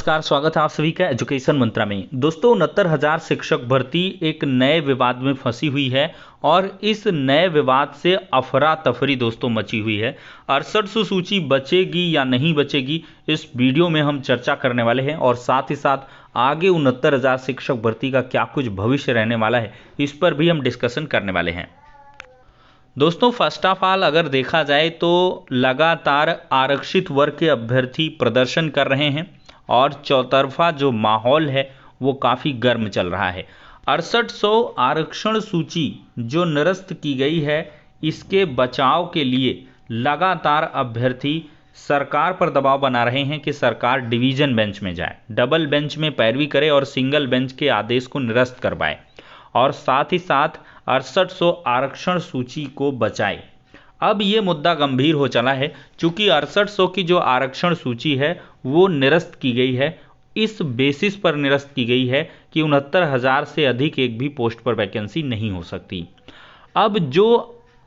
नमस्कार, स्वागत है आप सभी का एजुकेशन मंत्रा में। दोस्तों 69,000 शिक्षक भर्ती एक नए विवाद में फंसी हुई है और इस नए विवाद से अफरा तफरी दोस्तों मची हुई है। 6800 सूची बचेगी या नहीं बचेगी, इस वीडियो में हम चर्चा करने वाले हैं और साथ ही साथ आगे 69,000 शिक्षक भर्ती का क्या कुछ भविष्य रहने वाला है, इस पर भी हम डिस्कशन करने वाले हैं। दोस्तों फर्स्ट ऑफ ऑल अगर देखा जाए तो लगातार आरक्षित वर्ग के अभ्यर्थी प्रदर्शन कर रहे हैं और चौतरफा जो माहौल है वो काफ़ी गर्म चल रहा है। 6800 आरक्षण सूची जो निरस्त की गई है, इसके बचाव के लिए लगातार अभ्यर्थी सरकार पर दबाव बना रहे हैं कि सरकार डिवीजन बेंच में जाए, डबल बेंच में पैरवी करे और सिंगल बेंच के आदेश को निरस्त करवाए और साथ ही साथ 6800 आरक्षण सूची को बचाए। अब ये मुद्दा गंभीर हो चला है क्योंकि 6800 की जो आरक्षण सूची है वो निरस्त की गई है, इस बेसिस पर निरस्त की गई है कि 69,000 से अधिक एक भी पोस्ट पर वैकेंसी नहीं हो सकती। अब जो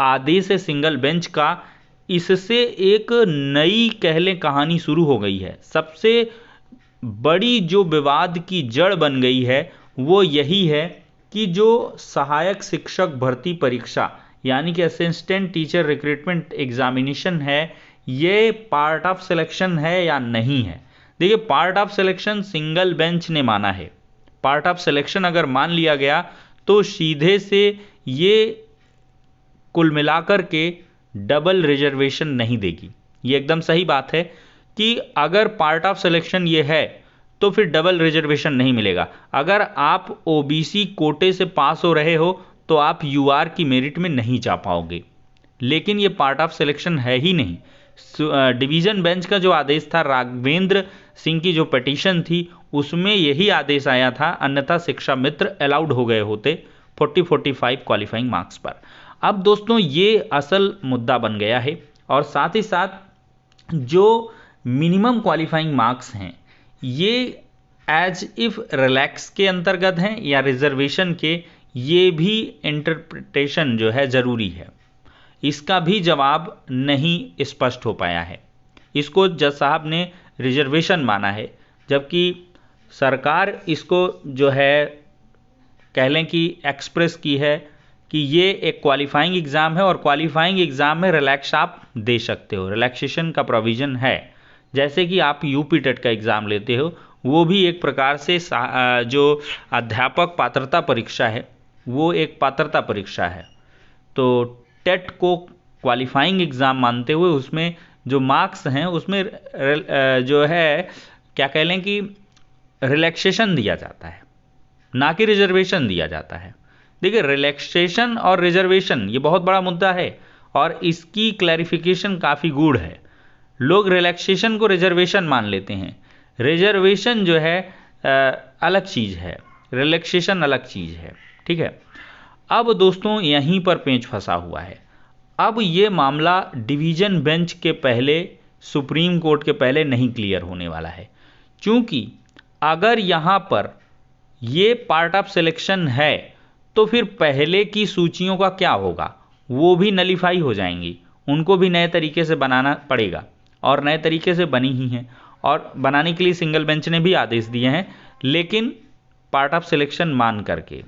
आदेश है सिंगल बेंच का, इससे एक नई कह लें कहानी शुरू हो गई है। सबसे बड़ी जो विवाद की जड़ बन गई है वो यही है कि जो सहायक शिक्षक भर्ती परीक्षा यानी कि असिस्टेंट टीचर रिक्रूटमेंट एग्जामिनेशन है, ये पार्ट ऑफ सिलेक्शन है या नहीं है। देखिए part of selection single bench ने माना है। पार्ट ऑफ सिलेक्शन अगर मान लिया गया तो सीधे से ये कुल मिलाकर के डबल रिजर्वेशन नहीं देगी। ये एकदम सही बात है कि अगर पार्ट ऑफ सिलेक्शन ये है तो फिर डबल रिजर्वेशन नहीं मिलेगा। अगर आप ओबीसी कोटे से पास हो रहे हो तो आप यूआर की मेरिट में नहीं जा पाओगे, लेकिन ये पार्ट ऑफ सिलेक्शन है ही नहीं। डिवीजन बेंच का जो आदेश था, राघवेंद्र सिंह की जो पिटीशन थी, उसमें यही आदेश आया था, अन्यथा शिक्षा मित्र अलाउड हो गए होते 40-45 क्वालिफाइंग मार्क्स पर। अब दोस्तों ये असल मुद्दा बन गया है और साथ ही साथ जो मिनिमम क्वालिफाइंग मार्क्स हैं ये एज इफ रिलैक्स के अंतर्गत हैं या रिजर्वेशन के, ये भी इंटरप्रिटेशन जो है ज़रूरी है। इसका भी जवाब नहीं स्पष्ट हो पाया है। इसको जज साहब ने रिजर्वेशन माना है, जबकि सरकार इसको जो है कह लें कि एक्सप्रेस की है कि ये एक क्वालिफाइंग एग्ज़ाम है और क्वालिफाइंग एग्ज़ाम में रिलैक्स आप दे सकते हो, रिलैक्सेशन का प्रोविज़न है। जैसे कि आप यूपी टेट का एग्ज़ाम लेते हो, वो भी एक प्रकार से जो अध्यापक पात्रता परीक्षा है वो एक पात्रता परीक्षा है। तो टेट को क्वालिफाइंग एग्ज़ाम मानते हुए उसमें जो मार्क्स हैं उसमें जो है क्या कह लें कि रिलैक्सेशन दिया जाता है, ना कि रिजर्वेशन दिया जाता है। देखिए रिलैक्सेशन और रिजर्वेशन ये बहुत बड़ा मुद्दा है और इसकी क्लैरिफिकेशन काफ़ी गूढ़ है। लोग रिलैक्सेशन को रिजर्वेशन मान लेते हैं, रिजर्वेशन जो है अलग चीज़ है, रिलैक्सेशन अलग चीज़ है, ठीक है। अब दोस्तों यहीं पर पेंच फंसा हुआ है। अब ये मामला डिवीज़न बेंच के पहले, सुप्रीम कोर्ट के पहले नहीं क्लियर होने वाला है, क्योंकि अगर यहाँ पर ये पार्ट ऑफ सिलेक्शन है तो फिर पहले की सूचियों का क्या होगा, वो भी नलीफाई हो जाएंगी, उनको भी नए तरीके से बनाना पड़ेगा और नए तरीके से बनी ही हैं और बनाने के लिए सिंगल बेंच ने भी आदेश दिए हैं, लेकिन पार्ट ऑफ सिलेक्शन मान करके।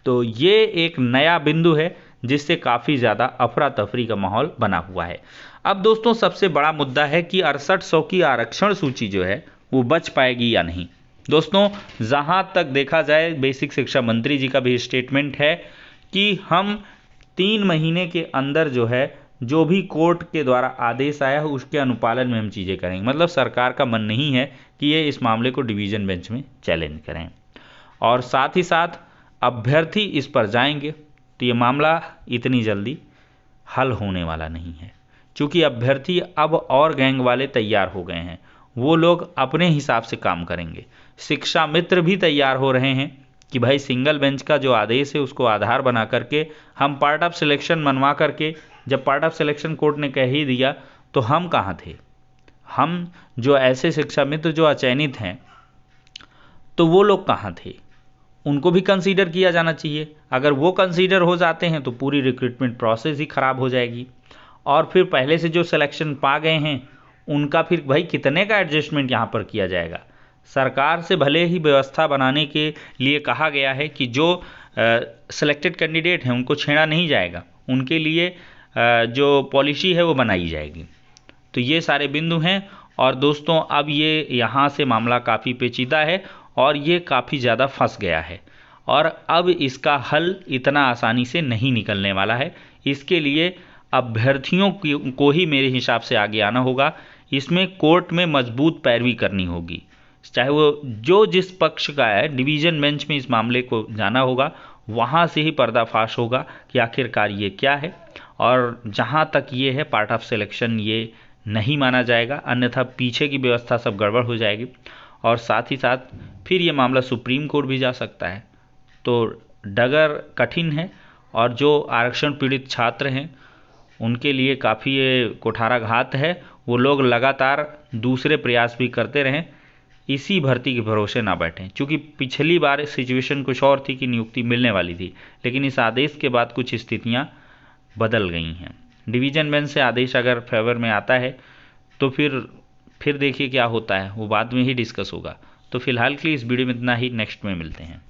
तो ये एक नया बिंदु है जिससे काफ़ी ज़्यादा अफरा तफरी का माहौल बना हुआ है। अब दोस्तों सबसे बड़ा मुद्दा है कि 6800 की आरक्षण सूची जो है वो बच पाएगी या नहीं। दोस्तों जहाँ तक देखा जाए, बेसिक शिक्षा मंत्री जी का भी स्टेटमेंट है कि हम 3 महीने के अंदर जो है जो भी कोर्ट के द्वारा आदेश आया है उसके अनुपालन में हम चीज़ें करेंगे। मतलब सरकार का मन नहीं है कि ये इस मामले को डिवीज़न बेंच में चैलेंज करें और साथ ही साथ अभ्यर्थी इस पर जाएंगे तो ये मामला इतनी जल्दी हल होने वाला नहीं है, क्योंकि अभ्यर्थी अब और गैंग वाले तैयार हो गए हैं, वो लोग अपने हिसाब से काम करेंगे। शिक्षा मित्र भी तैयार हो रहे हैं कि भाई सिंगल बेंच का जो आदेश है उसको आधार बना करके हम पार्ट ऑफ सिलेक्शन मनवा करके, जब पार्ट ऑफ सिलेक्शन कोर्ट ने कह ही दिया तो हम कहाँ थे। हम जो ऐसे शिक्षा मित्र जो अचयनित हैं तो वो लोग कहाँ थे, उनको भी कंसीडर किया जाना चाहिए। अगर वो कंसीडर हो जाते हैं तो पूरी रिक्रूटमेंट प्रोसेस ही ख़राब हो जाएगी और फिर पहले से जो सिलेक्शन पा गए हैं उनका फिर भाई कितने का एडजस्टमेंट यहाँ पर किया जाएगा। सरकार से भले ही व्यवस्था बनाने के लिए कहा गया है कि जो सिलेक्टेड कैंडिडेट हैं उनको छेड़ा नहीं जाएगा, उनके लिए जो पॉलिसी है वो बनाई जाएगी। तो ये सारे बिंदु हैं और दोस्तों अब ये यहाँ से मामला काफ़ी पेचीदा है और ये काफ़ी ज़्यादा फंस गया है और अब इसका हल इतना आसानी से नहीं निकलने वाला है। इसके लिए अभ्यर्थियों को ही मेरे हिसाब से आगे आना होगा। इसमें कोर्ट में मजबूत पैरवी करनी होगी, चाहे वो जो जिस पक्ष का है, डिवीज़न बेंच में इस मामले को जाना होगा, वहाँ से ही पर्दाफाश होगा कि आखिरकार ये क्या है। और जहाँ तक ये है पार्ट ऑफ सिलेक्शन ये नहीं माना जाएगा, अन्यथा पीछे की व्यवस्था सब गड़बड़ हो जाएगी और साथ ही साथ फिर ये मामला सुप्रीम कोर्ट भी जा सकता है। तो डगर कठिन है और जो आरक्षण पीड़ित छात्र हैं उनके लिए काफ़ी ये कुठाराघात है। वो लोग लगातार दूसरे प्रयास भी करते रहें, इसी भर्ती के भरोसे ना बैठें, क्योंकि पिछली बार सिचुएशन कुछ और थी कि नियुक्ति मिलने वाली थी, लेकिन इस आदेश के बाद कुछ स्थितियां बदल गई हैं। डिवीज़न बेंच से आदेश अगर फेवर में आता है तो फिर देखिए क्या होता है, वो बाद में ही डिस्कस होगा। तो फिलहाल के लिए इस वीडियो में इतना ही, नेक्स्ट में मिलते हैं।